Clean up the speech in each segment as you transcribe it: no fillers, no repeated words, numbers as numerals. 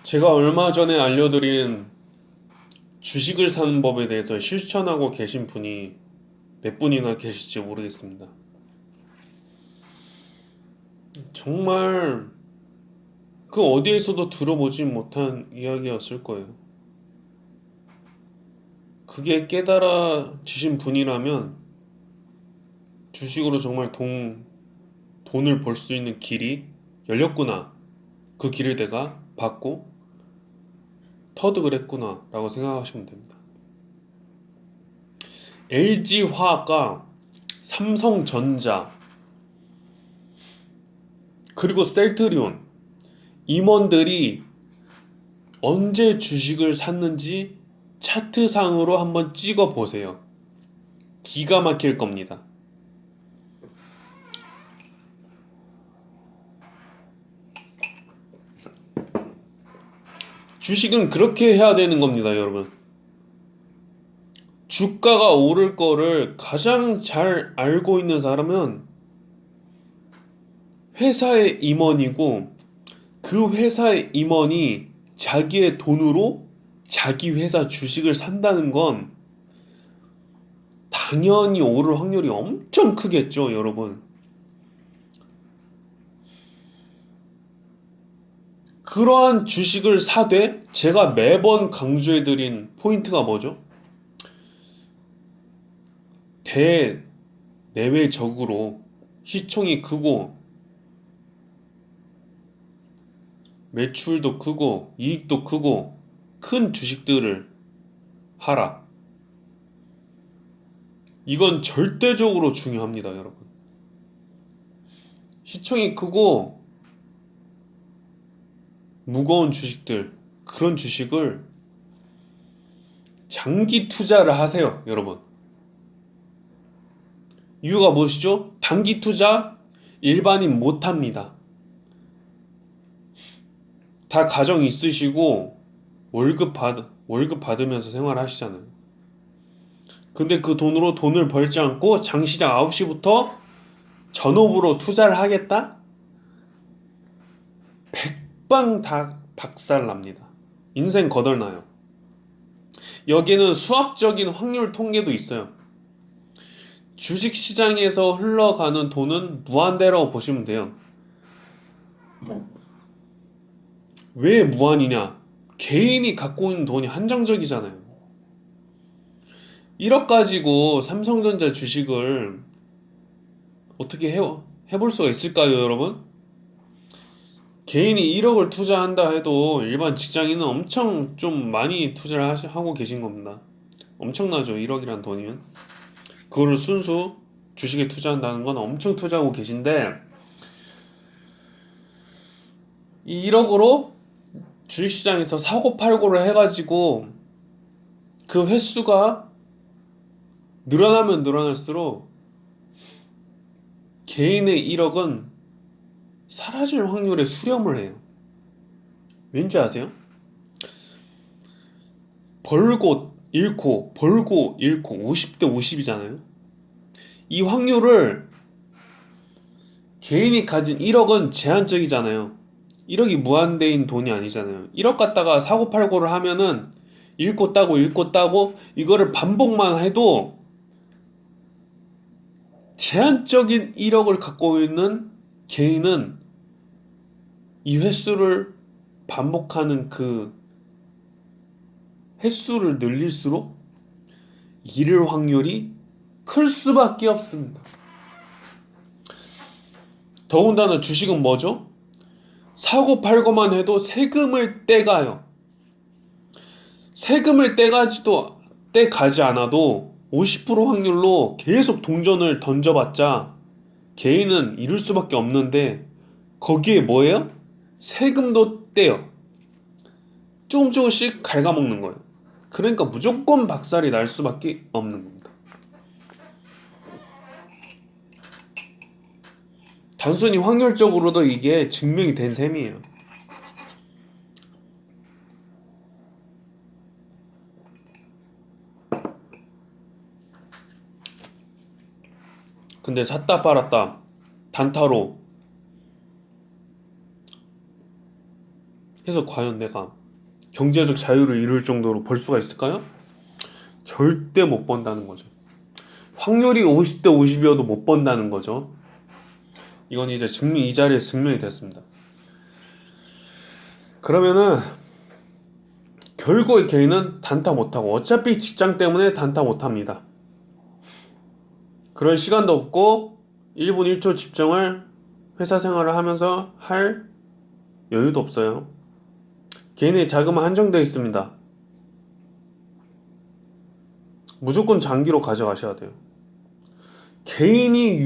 제가 얼마 전에 알려드린 주식을 사는 법에 대해서 실천하고 계신 분이 몇 분이나 계실지 모르겠습니다. 정말 그 어디에서도 들어보지 못한 이야기였을 거예요. 그게 깨달아지신 분이라면 주식으로 정말 돈을 벌 수 있는 길이 열렸구나. 그 길을 내가 받고 터득을 했구나 라고 생각하시면 됩니다. LG화학과 삼성전자 그리고 셀트리온 임원들이 언제 주식을 샀는지 차트상으로 한번 찍어 보세요. 기가 막힐 겁니다. 주식은 그렇게 해야 되는 겁니다, 여러분. 주가가 오를 거를 가장 잘 알고 있는 사람은 회사의 임원이고 그 회사의 임원이 자기의 돈으로 자기 회사 주식을 산다는 건 당연히 오를 확률이 엄청 크겠죠, 여러분. 그러한 주식을 사되 제가 매번 강조해드린 포인트가 뭐죠? 대내외적으로 시총이 크고 매출도 크고 이익도 크고 큰 주식들을 하라. 이건 절대적으로 중요합니다, 여러분. 시총이 크고 무거운 주식들, 그런 주식을 장기 투자를 하세요, 여러분. 이유가 무엇이죠? 단기 투자 일반인 못합니다. 다 가정 있으시고 월급 받으면서 생활하시잖아요. 근데 그 돈으로 돈을 벌지 않고 장시장 9시부터 전업으로 투자를 하겠다? 백방 다 박살납니다. 인생 거덜나요. 여기는 수학적인 확률 통계도 있어요. 주식시장에서 흘러가는 돈은 무한대라고 보시면 돼요. 왜 무한이냐? 개인이 갖고 있는 돈이 한정적이잖아요. 1억 가지고 삼성전자 주식을 어떻게 해볼 수가 있을까요, 여러분? 개인이 1억을 투자한다 해도 일반 직장인은 엄청 좀 많이 투자를 하고 계신 겁니다. 엄청나죠, 1억이란 돈이면. 그거를 순수 주식에 투자한다는 건 엄청 투자하고 계신데, 이 1억으로 주식시장에서 사고팔고를 해가지고 그 횟수가 늘어나면 늘어날수록 개인의 1억은 사라질 확률에 수렴을 해요. 왠지 아세요? 벌고 잃고 벌고 잃고 50대 50이잖아요. 이 확률을 개인이 가진 1억은 제한적이잖아요. 1억이 무한대인 돈이 아니잖아요. 1억 갖다가 사고팔고를 하면은 잃고 따고 잃고 따고 이거를 반복만 해도 제한적인 1억을 갖고 있는 개인은 이 횟수를 반복하는 그 횟수를 늘릴수록 잃을 확률이 클 수밖에 없습니다. 더군다나 주식은 뭐죠? 사고 팔고만 해도 세금을 떼가요. 세금을 떼가지 않아도 50% 확률로 계속 동전을 던져봤자 개인은 잃을 수밖에 없는데 거기에 뭐예요? 세금도 떼요. 조금씩 갉아먹는 거예요. 그러니까 무조건 박살이 날 수밖에 없는 겁니다. 단순히 확률적으로도 이게 증명이 된 셈이에요. 근데 샀다 팔았다 단타로 해서 과연 내가 경제적 자유를 이룰 정도로 벌 수가 있을까요? 절대 못 번다는 거죠. 확률이 50대 50이어도 못 번다는 거죠. 이건 이제 이 자리에 증명이 됐습니다. 그러면은 결국에 개인은 단타 못하고 어차피 직장 때문에 단타 못합니다. 그럴 시간도 없고 1분 1초 집중을 회사 생활을 하면서 할 여유도 없어요. 개인의 자금은 한정되어 있습니다. 무조건 장기로 가져가셔야 돼요. 개인이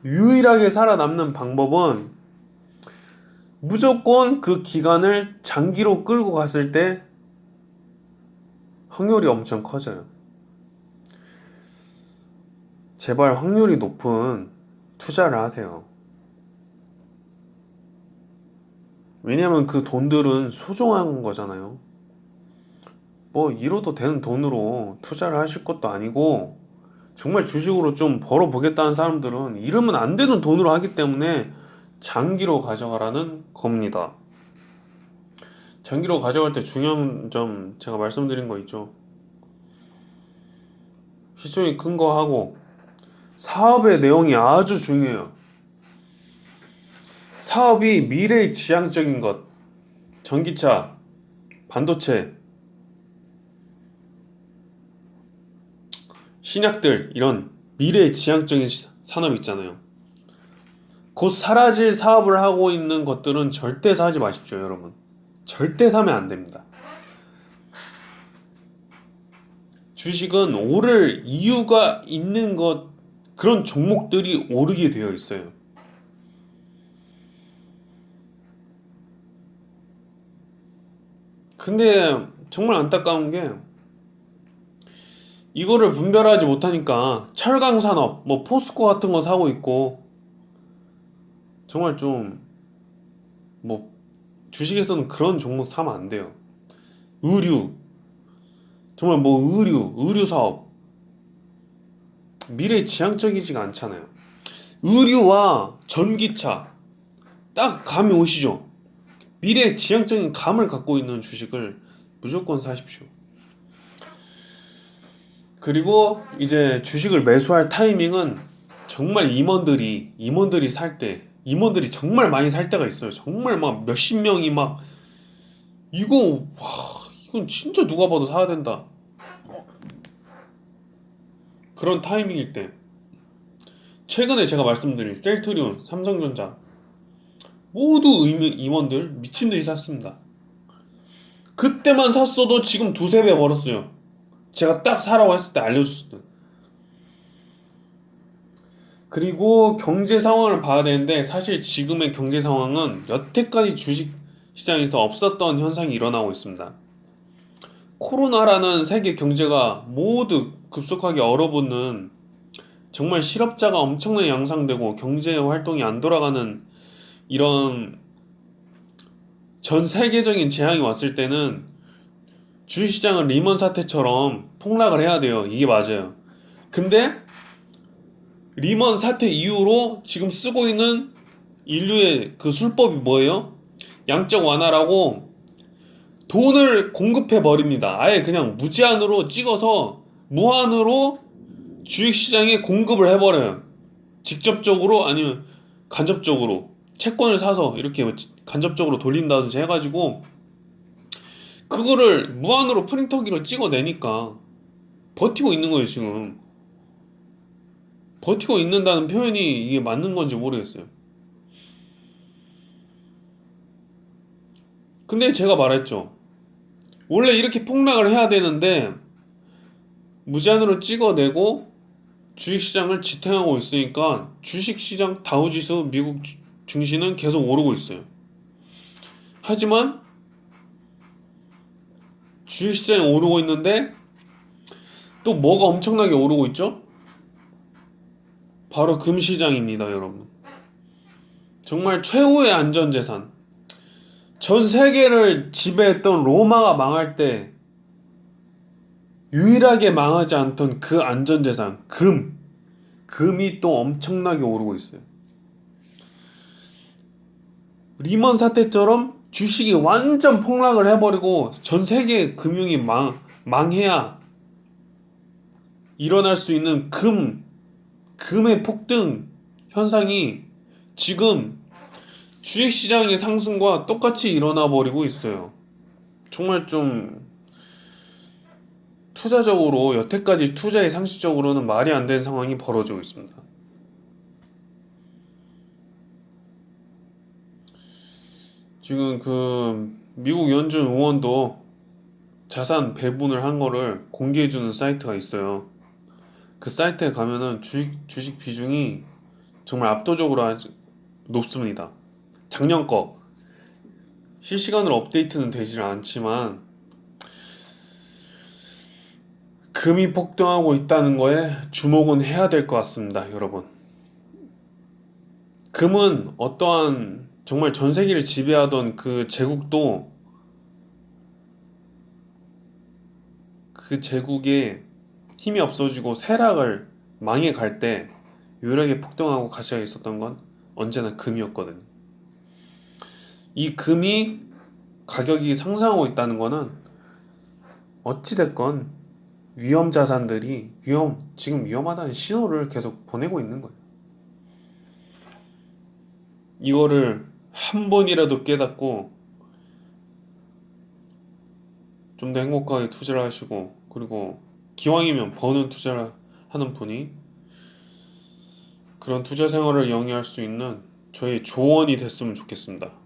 유일하게 살아남는 방법은 무조건 그 기간을 장기로 끌고 갔을 때 확률이 엄청 커져요. 제발 확률이 높은 투자를 하세요. 왜냐면 그 돈들은 소중한 거잖아요. 뭐 잃어도 되는 돈으로 투자를 하실 것도 아니고, 정말 주식으로 좀 벌어보겠다는 사람들은 잃으면 안 되는 돈으로 하기 때문에 장기로 가져가라는 겁니다. 장기로 가져갈 때 중요한 점 제가 말씀드린 거 있죠. 시총이 큰 거 하고 사업의 내용이 아주 중요해요. 사업이 미래의 지향적인 것, 전기차, 반도체, 신약들, 이런 미래의 지향적인 산업 있잖아요. 곧 사라질 사업을 하고 있는 것들은 절대 사지 마십시오, 여러분. 절대 사면 안 됩니다. 주식은 오를 이유가 있는 것, 그런 종목들이 오르게 되어 있어요. 근데 정말 안타까운 게 이거를 분별하지 못하니까 철강산업, 뭐 포스코 같은 거 사고 있고, 정말 좀 뭐 주식에서는 그런 종목 사면 안 돼요. 의류, 정말 뭐 의류 사업, 미래 지향적이지가 않잖아요. 의류와 전기차, 딱 감이 오시죠? 미래 지향적인 감을 갖고 있는 주식을 무조건 사십시오. 그리고 이제 주식을 매수할 타이밍은 정말 임원들이 살 때, 임원들이 정말 많이 살 때가 있어요. 정말 막 몇십 명이 막 이건 진짜 누가 봐도 사야 된다, 그런 타이밍일 때, 최근에 제가 말씀드린 셀트리온, 삼성전자 모두 임원들 미친듯이 샀습니다. 그때만 샀어도 지금 두세 배 벌었어요. 제가 딱 사라고 했을 때 알려줬을 때. 그리고 경제 상황을 봐야 되는데, 사실 지금의 경제 상황은 여태까지 주식 시장에서 없었던 현상이 일어나고 있습니다. 코로나라는 세계 경제가 모두 급속하게 얼어붙는, 정말 실업자가 엄청나게 양상되고 경제 활동이 안 돌아가는 이런 전 세계적인 재앙이 왔을 때는 주식시장은 리먼 사태처럼 폭락을 해야 돼요. 이게 맞아요. 근데 리먼 사태 이후로 지금 쓰고 있는 인류의 그 술법이 뭐예요? 양적 완화라고 돈을 공급해 버립니다. 아예 그냥 무제한으로 찍어서 무한으로 주식시장에 공급을 해버려요. 직접적으로 아니면 간접적으로 채권을 사서 이렇게 간접적으로 돌린다든지 해가지고 그거를 무한으로 프린터기로 찍어내니까 버티고 있는 거예요, 지금. 버티고 있는다는 표현이 이게 맞는 건지 모르겠어요. 근데 제가 말했죠. 원래 이렇게 폭락을 해야 되는데 무제한으로 찍어내고 주식시장을 지탱하고 있으니까 주식시장 다우지수 미국 증시는 계속 오르고 있어요. 하지만 주식시장이 오르고 있는데 또 뭐가 엄청나게 오르고 있죠? 바로 금시장입니다, 여러분. 정말 최후의 안전재산. 전 세계를 지배했던 로마가 망할 때 유일하게 망하지 않던 그 안전재산, 금이 또 엄청나게 오르고 있어요. 리먼 사태처럼 주식이 완전 폭락을 해버리고 전 세계 금융이 망해야 일어날 수 있는 금의 폭등 현상이 지금 주식시장의 상승과 똑같이 일어나 버리고 있어요. 정말 좀 투자적으로 여태까지 투자의 상식적으로는 말이 안 되는 상황이 벌어지고 있습니다. 지금 그 미국 연준 의원도 자산 배분을 한 거를 공개해주는 사이트가 있어요. 그 사이트에 가면은 주식 비중이 정말 압도적으로 높습니다. 작년 거 실시간으로 업데이트는 되질 않지만 금이 폭등하고 있다는 거에 주목은 해야 될 것 같습니다, 여러분. 금은 어떠한 정말 전 세계를 지배하던 그 제국도 그 제국의 힘이 없어지고 세락을 망해 갈 때 유일하게 폭등하고 가치가 있었던 건 언제나 금이었거든요. 이 금이 가격이 상승하고 있다는 거는 어찌됐건 위험 자산들이 지금 위험하다는 신호를 계속 보내고 있는 거예요. 이거를 한 번이라도 깨닫고 좀 더 행복하게 투자를 하시고, 그리고 기왕이면 버는 투자를 하는 분이 그런 투자 생활을 영위할 수 있는 저의 조언이 됐으면 좋겠습니다.